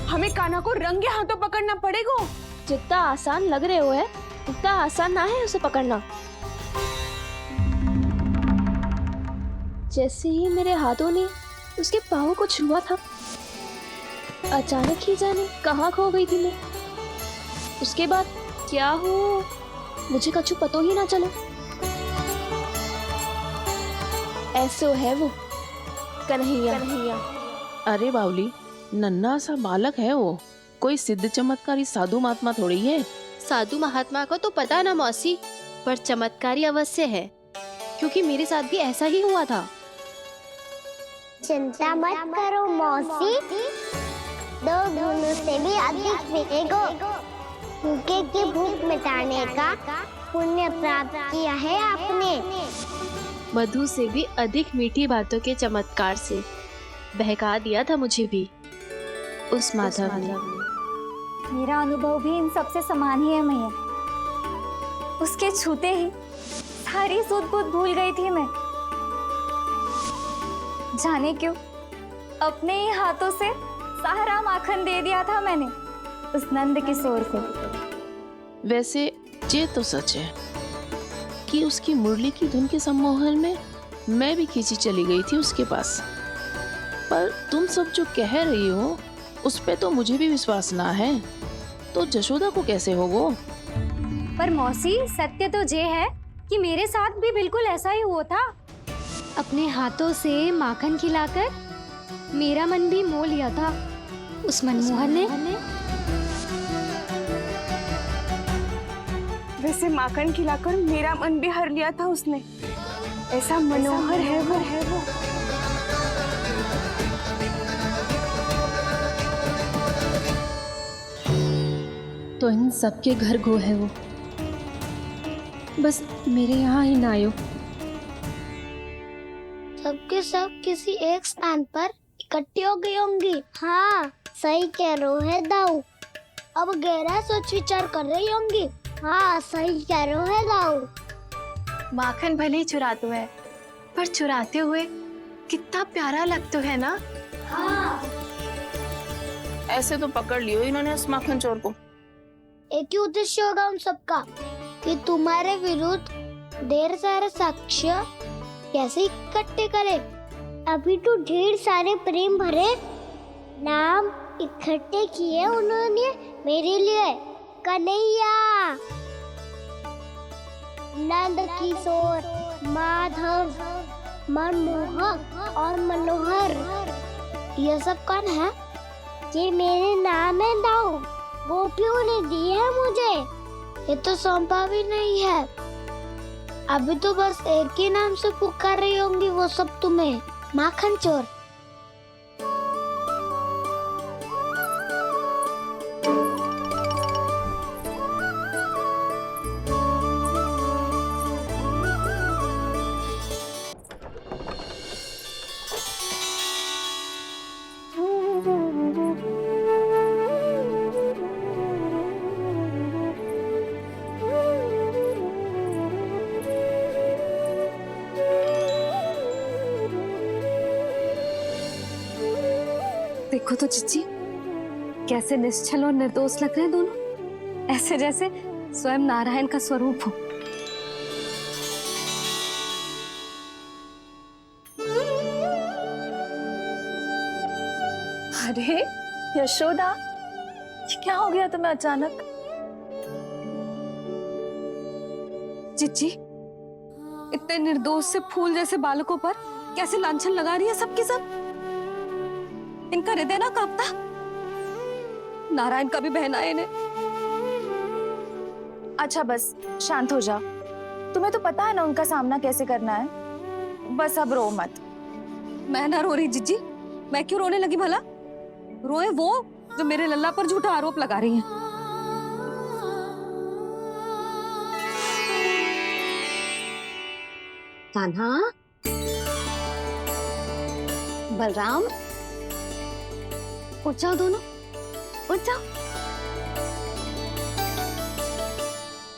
Speaker 5: हमें कान्हा को रंगे हाथों पकड़ना पड़ेगा।
Speaker 4: जितना आसान लग रहे हो है उतना आसान ना है उसे पकड़ना। जैसे ही मेरे हाथों ने उसके पाँव को छुआ था, अचानक ही जाने कहाँ खो गई थी मैं। उसके बाद क्या हो मुझे कछु पतो ही ना चला। ऐसो है वो कन्हैया।
Speaker 10: अरे बावली, नन्हा सा बालक है वो, कोई सिद्ध चमत्कारी साधु महात्मा थोड़ी है।
Speaker 11: साधु महात्मा को तो पता ना मौसी, पर चमत्कारी अवश्य है, क्योंकि मेरे साथ भी ऐसा ही हुआ था।
Speaker 1: चिंता मत करो मौसी, 2 गुणों से भी अधिक मिलेगा। भूखे की भूख मिटाने का पुण्य प्राप्त किया है आपने।
Speaker 11: मधु से भी अधिक मीठी बातों के चमत्कार से बहका दिया था मुझे भी उस माधव ने।
Speaker 9: मेरा अनुभव भी इन सबसे समान ही है मैया। उसके छूते ही सारी सूध बूध भूल गई थी मैं। जाने क्यों अपने ही हाथों से सारा माखन दे दिया था मैंने उस नंद किशोर को।
Speaker 10: वैसे ये तो सच है कि उसकी मुरली की धुन के सम्मोहन में मैं भी खींची चली गई थी उसके पास। पर तुम सब जो कह रही हो उस पे तो मुझे भी विश्वास ना है, तो जशोदा को कैसे होगो?
Speaker 9: पर मौसी सत्य तो ये है कि मेरे साथ भी बिल्कुल ऐसा ही हुआ था।
Speaker 2: अपने हाथों से माखन खिलाकर मेरा मन भी मोह लिया था उस मनमोहन ने।
Speaker 5: वैसे माखन खिलाकर मेरा मन भी हर लिया था उसने। ऐसा मनोहर है वो।
Speaker 3: तो इन सबके घर गो है वो, बस मेरे यहाँ ही ना आयो।
Speaker 1: सबके सब किसी एक स्थान पर इकट्ठी हो गई होंगी। हाँ सही कह रहे है दाऊ। अब गहरा सोच विचार कर रही होंगी। हाँ सही कह रहे है दाऊ।
Speaker 11: माखन भले ही चुराते है पर चुराते हुए कितना प्यारा लगता है ना।
Speaker 1: हाँ
Speaker 10: ऐसे तो पकड़ लियो इन्होंने उस माखन चोर को।
Speaker 1: एक ही उद्देश्य होगा उन सबका कि तुम्हारे विरुद्ध ढेर सारे साक्ष्य कैसे इकट्ठे करे। अभी तो ढेर सारे प्रेम भरे नाम इकट्ठे किए उन्होंने मेरे लिए। कन्हैया, नंद किशोर, माधव, मनमोहक और मनोहर, ये सब कौन है? ये मेरे नाम है दाऊ। गोपियों ने दिए है मुझे। ये तो सौंपा भी नहीं है। अभी तो बस एक ही नाम से पुकार रही होंगी वो सब तुम्हें, माखन चोर।
Speaker 3: देखो तो चिच्ची, कैसे निश्चल और निर्दोष लग रहे हैं दोनों, ऐसे जैसे स्वयं नारायण का स्वरूप हो।
Speaker 4: अरे यशोदा, ये क्या हो गया तुम्हें अचानक?
Speaker 3: चिच्ची, इतने निर्दोष से फूल जैसे बालकों पर कैसे लांछन लगा रही है सबके सब। इनका हृदय ना कांपता? नारायण का भी बहना है इन्हें।
Speaker 4: अच्छा बस शांत हो जाओ। तुम्हें तो पता है ना उनका सामना कैसे करना है। बस अब रो मत।
Speaker 3: मैं ना रो रही जिज्जी, मैं क्यों रोने लगी भला? रोए वो जो मेरे लल्ला पर झूठा आरोप लगा रही हैं।
Speaker 2: कान्हा, बलराम, उठ जाओ दोनों, उठ जाओ।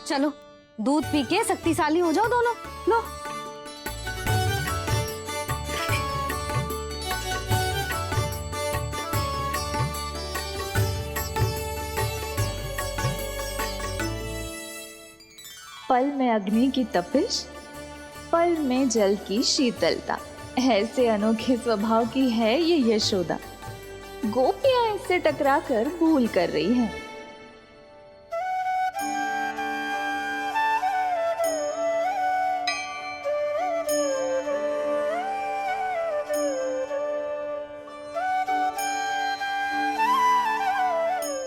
Speaker 2: चलो दूध पी के शक्तिशाली हो जाओ दोनों। लो।
Speaker 4: पल में अग्नि की तपिश, पल में जल की शीतलता, ऐसे अनोखे स्वभाव की है ये यशोदा। गोपियां इससे टकराकर भूल कर रही हैं।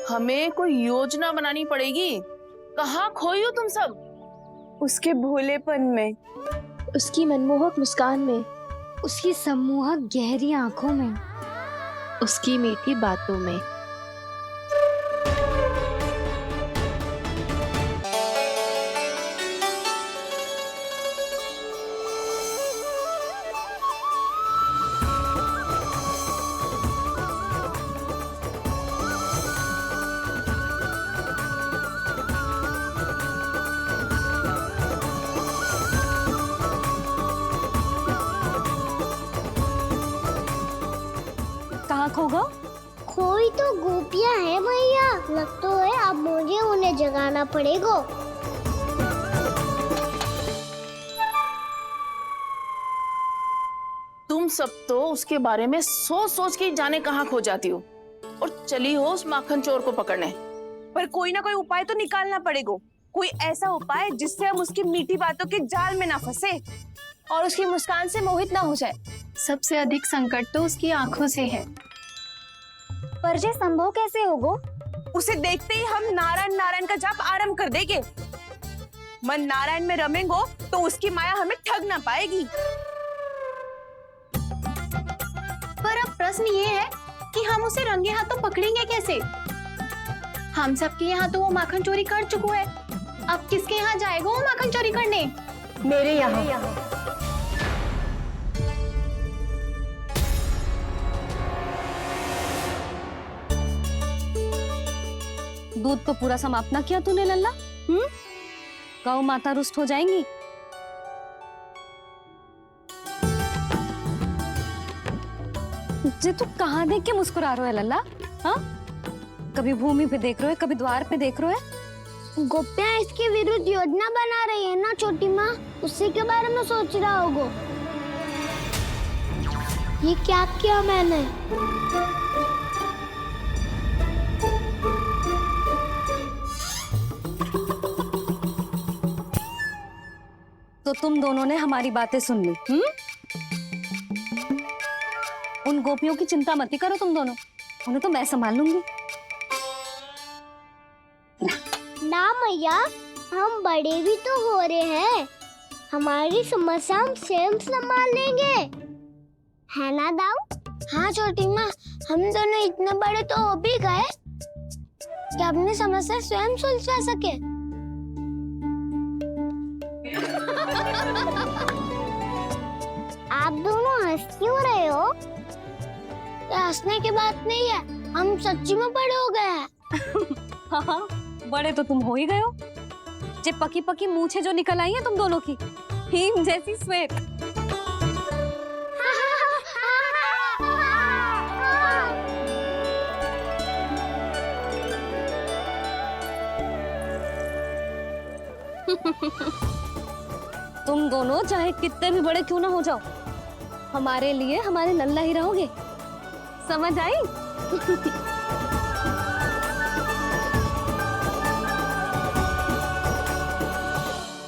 Speaker 10: हमें कोई योजना बनानी पड़ेगी। कहाँ खोई हो तुम सब?
Speaker 5: उसके भोलेपन में,
Speaker 11: उसकी मनमोहक मुस्कान में,
Speaker 2: उसकी सम्मोहक गहरी आंखों में,
Speaker 11: उसकी मीठी बातों में।
Speaker 1: गोपियां हैं भैया, लगता है अब मुझे उन्हें जगाना पड़ेगा।
Speaker 10: तुम सब तो उसके बारे में सोच सोच के जाने कहाँ खो जाती हो और चली हो उस माखन चोर को पकड़ने।
Speaker 5: पर कोई ना कोई उपाय तो निकालना पड़ेगा, कोई ऐसा उपाय जिससे हम उसकी मीठी बातों के जाल में ना फंसे
Speaker 4: और उसकी मुस्कान से मोहित ना हो जाए।
Speaker 9: सबसे अधिक संकट तो उसकी आंखों से है। पर ये संभव कैसे होगा?
Speaker 5: उसे देखते ही हम नारायण नारायण का जाप आरंभ कर देंगे। मन नारायण में रमेंगो तो उसकी माया हमें ठग ना पाएगी।
Speaker 9: पर अब प्रश्न ये है कि हम उसे रंगे हाथों पकड़ेंगे कैसे? हम सबके यहाँ तो वो माखन चोरी कर चुका है, अब किसके यहाँ जाएगा वो माखन चोरी करने?
Speaker 5: मेरे यहाँ।
Speaker 3: दूध तो पूरा समाप्त ना किया तूने लल्ला। गौ माता रुष्ट हो जाएंगी। जे तू कहाँ देख के मुस्कुरा रहे हो लल्ला? हाँ, कभी भूमि पे देख रहे हो, कभी द्वार पे देख रहे हो।
Speaker 1: गोपियां इसके विरुद्ध योजना बना रही है ना छोटी माँ, उसी के बारे में सोच रहा होगा। ये क्या किया मैंने?
Speaker 3: तो तुम दोनों ने हमारी बातें सुन ली। उन गोपियों की चिंता मत करो तुम दोनों, उन्हें तो मैं संभाल लूंगी।
Speaker 1: ना मैया, हम बड़े भी तो हो रहे हैं, हमारी समस्या हम स्वयं संभाल लेंगे, है ना दाऊ? हाँ छोटी माँ, हम दोनों इतने बड़े तो हो भी गए कि अपनी समस्या स्वयं सुलझा सके। आप दोनों हंस क्यों रहे हो? हंसने की बात नहीं है, हम सच्ची में बड़े हो गए हैं।
Speaker 3: हाँ, बड़े तो तुम हो ही गए हो। जे पकी पकी मूछें जो निकल आई हैं तुम दोनों की, हिम जैसी श्वेत। तुम दोनों चाहे कितने भी बड़े क्यों ना हो जाओ, हमारे लिए हमारे लल्ला ही रहोगे, समझ आई?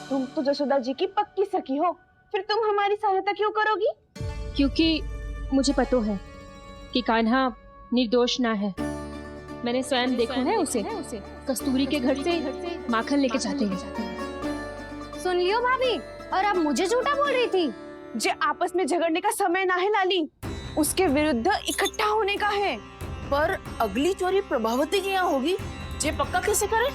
Speaker 5: तुम तो जसोदा जी की पक्की सखी हो, फिर तुम हमारी सहायता क्यों करोगी?
Speaker 12: क्योंकि मुझे पता है कि कान्हा निर्दोष ना है। मैंने स्वयं देखा है उसे कस्तूरी के घर से माखन लेके जाते हैं।
Speaker 3: सुन लियो भाभी, और अब मुझे झूठा बोल रही थी।
Speaker 5: जे आपस में झगड़ने का समय ना है लाली, उसके विरुद्ध इकट्ठा होने का है।
Speaker 10: पर अगली चोरी प्रभावती की यहाँ होगी, जे पक्का कैसे करे?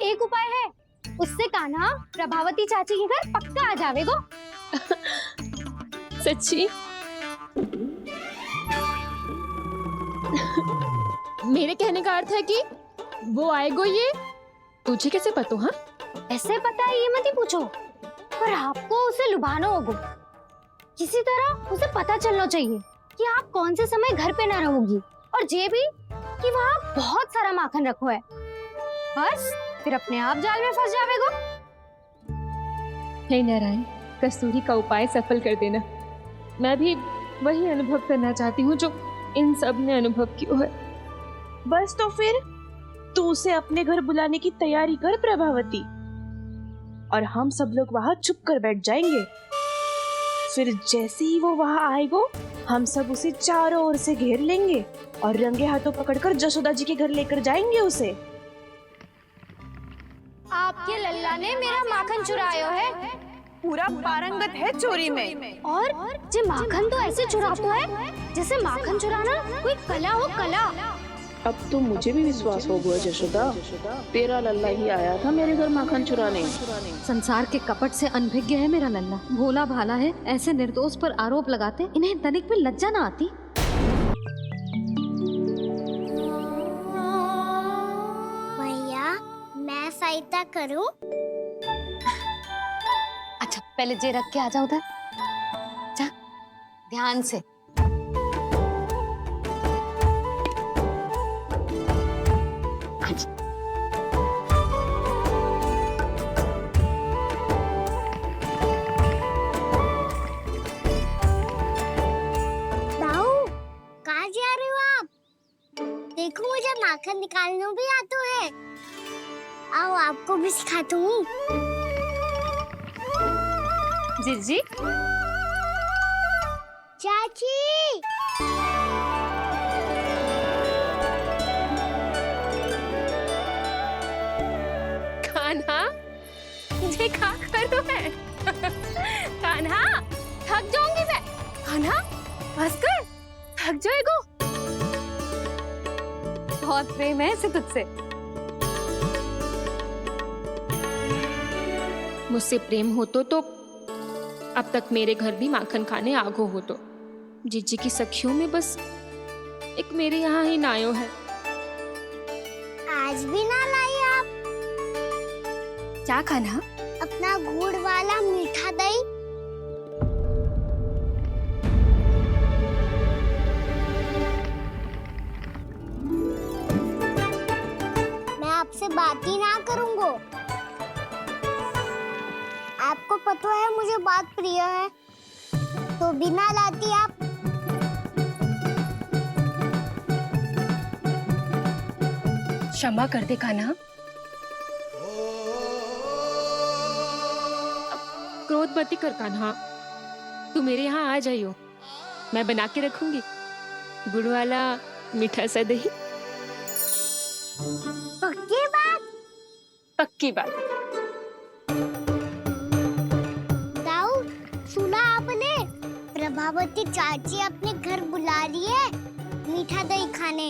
Speaker 9: एक उपाय है, उससे कान्हा प्रभावती चाची के घर पक्का आ जावेगो।
Speaker 12: सच्ची? मेरे कहने का अर्थ है कि वो आएगो, ये तुझे कैसे पता? हाँ,
Speaker 9: ऐसे पता है ये मत ही पूछो, पर आपको उसे लुभाना होगा। किसी तरह उसे पता चलना चाहिए कि आप कौन से समय घर पे ना रहोगी, और ये भी कि वहाँ बहुत सारा माखन रखो है। बस फिर अपने आप जाल में फंस जावेगो।
Speaker 12: हे नारायण, कस्तूरी का उपाय सफल कर देना। मैं भी वही अनुभव करना चाहती हूँ जो इन सब ने अनुभव किया है।
Speaker 10: बस तो फिर तू उसे अपने घर बुलाने की तैयारी कर प्रभावती, और हम सब लोग वहाँ चुप कर बैठ जाएंगे। फिर जैसे ही वो वहाँ आएगो, हम सब उसे चारों ओर से घेर लेंगे और रंगे हाथों पकड़कर जसोदा जी के घर लेकर जाएंगे उसे।
Speaker 9: आपके लल्ला ने मेरा माखन चुराया है,
Speaker 5: पूरा पारंगत है चोरी में।
Speaker 9: और ये माखन तो ऐसे चुराता है जैसे माखन चुराना कोई कला हो, कला।
Speaker 10: अब तो मुझे भी विश्वास हो गया जशोदा, तेरा लल्ला ही आया था मेरे घर माखन चुराने।
Speaker 3: संसार के कपट से अनभिज्ञ है मेरा लल्ला, भोला भाला है। ऐसे निर्दोष पर आरोप लगाते इन्हें तनिक भी लज्जा ना आती।
Speaker 1: भैया, मैं सहायता करूं?
Speaker 3: अच्छा, पहले जे रख के आ जाओ उधर, जा ध्यान से।
Speaker 1: माखन निकालना भी आता है। आओ आपको भी सिखाता हूँ।
Speaker 3: जिज्जी,
Speaker 1: चाची,
Speaker 12: कान्हा, ये क्या कर रहे है? कान्हा, थक जाऊंगी मैं। कान्हा, बस कर, थक जाएगा।
Speaker 3: बहुत प्रेम है इसे तुझसे।
Speaker 12: मुझसे प्रेम हो तो अब तक मेरे घर भी माखन खाने आगो हो तो। जीजी की सखियों में बस एक मेरे यहाँ ही नायो है।
Speaker 1: आज भी ना लाई आप
Speaker 12: क्या कान्हा?
Speaker 1: अपना गुड़ वाला मीठा दही। मैं आपसे बात ही ना करूंगा। आपको पता है मुझे बात प्रिय है, तो बिना लाती आप।
Speaker 12: क्षमा कर दे कान्हा। क्रोध मत कर कान्हा, तू मेरे यहाँ आ जाइयो, मैं बना के रखूंगी गुड़ वाला मीठा सा दही।
Speaker 1: पक्की बात?
Speaker 12: पक्की बात।
Speaker 1: दाऊ, सुना आपने? प्रभावती चाची अपने घर बुला रही है मीठा दही खाने।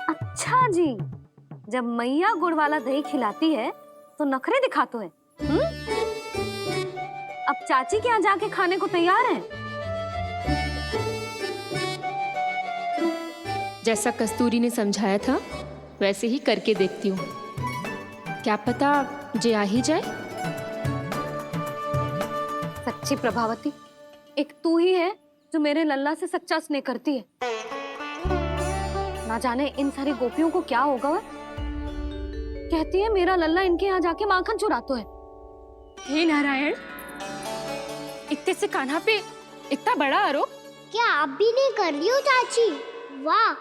Speaker 3: अच्छा जी, जब मैया गुड़ वाला दही खिलाती है तो नखरे दिखाते हैं। अब चाची के यहाँ जाके खाने को तैयार हैं।
Speaker 12: जैसा कस्तूरी ने समझाया था वैसे ही करके देखती हूँ, क्या पता जे आ ही जाए।
Speaker 3: सच्ची प्रभावती, एक तू ही है जो मेरे लल्ला से सच्चा स्नेह करती है। ना जाने इन सारी गोपियों को क्या होगा। वह कहती है मेरा लल्ला इनके यहाँ जाके माखन चुराता है।
Speaker 12: हे नारायण, इतने से कान्हा पे इतना बड़ा आरोप।
Speaker 1: क्या आप भी नहीं कर रही हो चाची? वाह,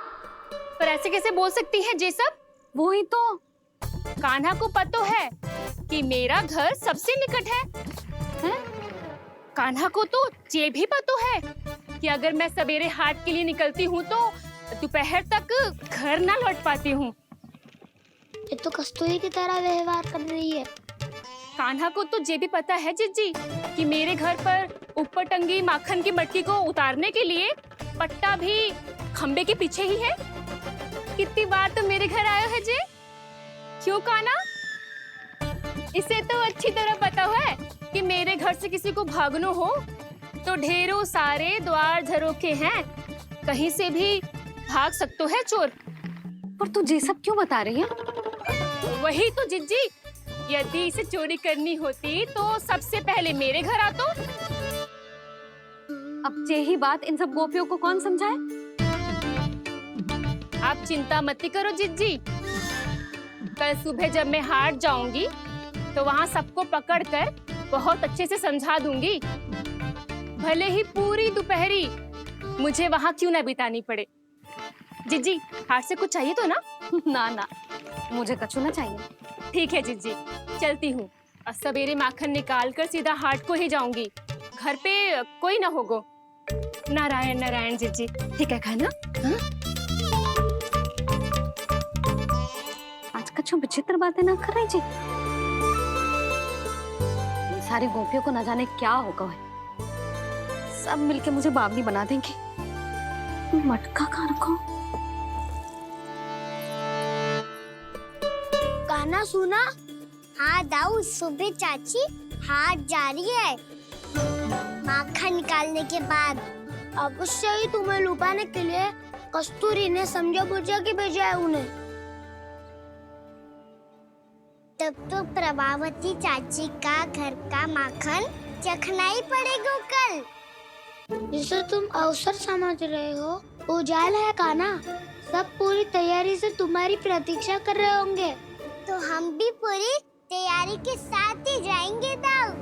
Speaker 12: पर ऐसे कैसे बोल सकती है जे सब?
Speaker 3: वो ही तो,
Speaker 12: कान्हा को पता है कि मेरा घर सबसे निकट है, हैं? कान्हा को तो ये भी पता है कि अगर मैं सवेरे हाट के लिए निकलती हूँ तो दोपहर तक घर ना लौट पाती हूँ।
Speaker 2: ये तो कस्तूरी की तरह व्यवहार कर रही है।
Speaker 12: कान्हा को तो ये भी पता है जिज्जी कि मेरे घर पर ऊपर टंगी माखन की मटकी को उतारने के लिए पट्टा भी खंबे के पीछे ही है। कितनी बार तो मेरे घर आयो है जी। क्यों कान्हा? इसे तो अच्छी तरह पता है कि मेरे घर से किसी को भागनो हो तो ढेरों सारे द्वार झरोखे हैं, कहीं से भी भाग सकते है चोर।
Speaker 3: पर तू ये सब क्यों बता रही है?
Speaker 12: वही तो जिज्जी, यदि इसे चोरी करनी होती तो सबसे पहले मेरे घर आतो।
Speaker 3: अब यही बात इन सब गोपियों को कौन समझाए?
Speaker 12: आप चिंता मत करो जिज्जी, कल सुबह जब मैं हाट जाऊंगी तो वहाँ सबको पकड़कर बहुत अच्छे से समझा दूंगी, भले ही पूरी दोपहरी मुझे वहाँ क्यों ना बितानी पड़े। जिज्जी, हाट से कुछ चाहिए तो ना?
Speaker 3: ना ना, मुझे कछु ना चाहिए।
Speaker 12: ठीक है जिज्जी, चलती हूँ। और सवेरे माखन निकाल कर सीधा हाट को ही जाऊंगी, घर पे कोई ना होगो। नारायण नारायण जिज्जी, ठीक है खाना? हाँ?
Speaker 3: आज कछु विचित्र बातें ना कर रही जी। ये सारी गोपियों को न जाने क्या होगा है। सब मिलके मुझे बावली बना देंगे। मटका कहाँ रखो?
Speaker 1: गाना सुना? हाँ दाऊ, सुबह चाची हाट जा रही है माखन निकालने के बाद।
Speaker 2: अवश्य ही तुम्हें लुभाने के लिए कस्तूरी ने समझा बुझा के भेजा है उन्हें।
Speaker 1: तब तो प्रभावती चाची का घर का माखन चखना ही पड़ेगा कल।
Speaker 2: जिसे तुम अवसर समझ रहे हो, उजाला है कान्हा। सब पूरी तैयारी से तुम्हारी प्रतीक्षा कर रहे होंगे।
Speaker 1: तो हम भी पूरी तैयारी के साथ ही जाएंगे दाऊ।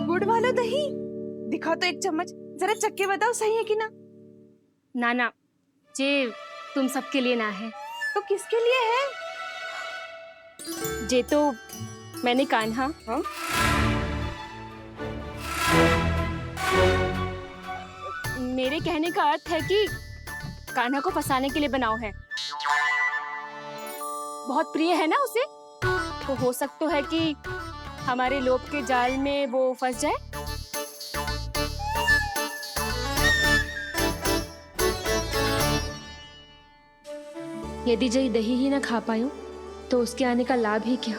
Speaker 5: गुड़ वाला दही दिखाओ तो एक चम्मच, जरा चख के बताओ सही है कि ना।
Speaker 12: ना ना, जे तुम सबके लिए ना है।
Speaker 5: तो किसके लिए है?
Speaker 12: जे तो मैंने कान्हा मेरे कहने का अर्थ है कि कान्हा को फंसाने के लिए बनाओ है। बहुत प्रिय है ना उसे, तो हो सकता है कि हमारे लोभ के जाल में वो फंस जाए।
Speaker 3: यदि जय दही ही ना खा पायूं तो उसके आने का लाभ ही क्या।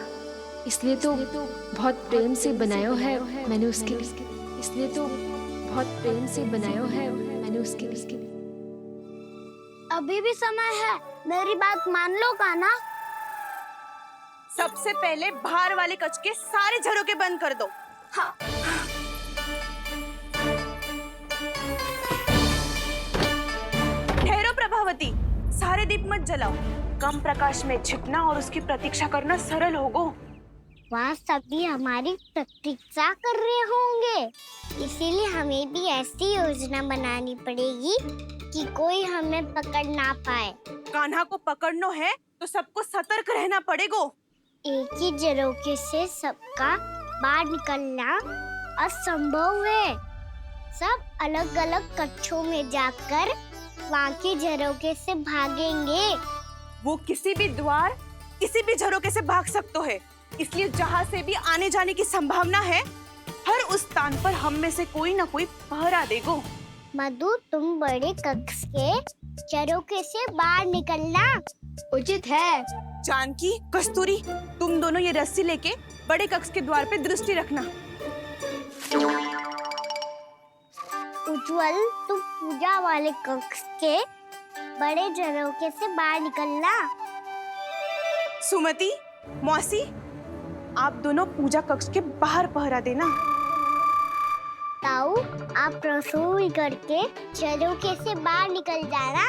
Speaker 3: इसलिए तो बहुत प्रेम से बनाया है मैंने उसके लिए। इसलिए तो बहुत प्रेम से बनाया है मैंने उसके लिए।
Speaker 1: अभी भी समय है, मेरी बात मान लो कान्हा।
Speaker 5: सबसे पहले बाहर वाले कच के सारे झरोके बंद कर दो। हाँ। ठहरो प्रभावती, सारे दीप मत जलाओ। कम प्रकाश में छिपना और उसकी प्रतीक्षा करना सरल होगो।
Speaker 1: वहाँ सभी हमारी प्रतीक्षा कर रहे होंगे, इसीलिए हमें भी ऐसी योजना बनानी पड़ेगी कि कोई हमें पकड़ ना पाए।
Speaker 5: कान्हा को पकड़ना है तो सबको सतर्क रहना पड़ेगा।
Speaker 1: एक ही झरोके से सबका बाहर निकलना असंभव है। सब अलग अलग कक्षों में जाकर वहाँ के झरोके से भागेंगे।
Speaker 5: वो किसी भी द्वार, किसी भी झरोके से भाग सकते है, इसलिए जहाँ से भी आने जाने की संभावना है, हर उस स्थान पर हम में से कोई ना कोई पहरा देगो।
Speaker 1: मधु, तुम बड़े कक्ष के झरोके से बाहर निकलना
Speaker 2: उचित है।
Speaker 5: जानकी, कस्तूरी, तुम दोनों ये रस्सी लेके बड़े कक्ष के द्वार पे दृष्टि रखना।
Speaker 1: उज्जवल, तुम पूजा वाले कक्ष के बड़े झरोके से बाहर निकलना।
Speaker 5: सुमति, मौसी, आप दोनों पूजा कक्ष के बाहर पहरा देना।
Speaker 1: ताऊ, आप रसोई करके झरोके से बाहर निकल जाना।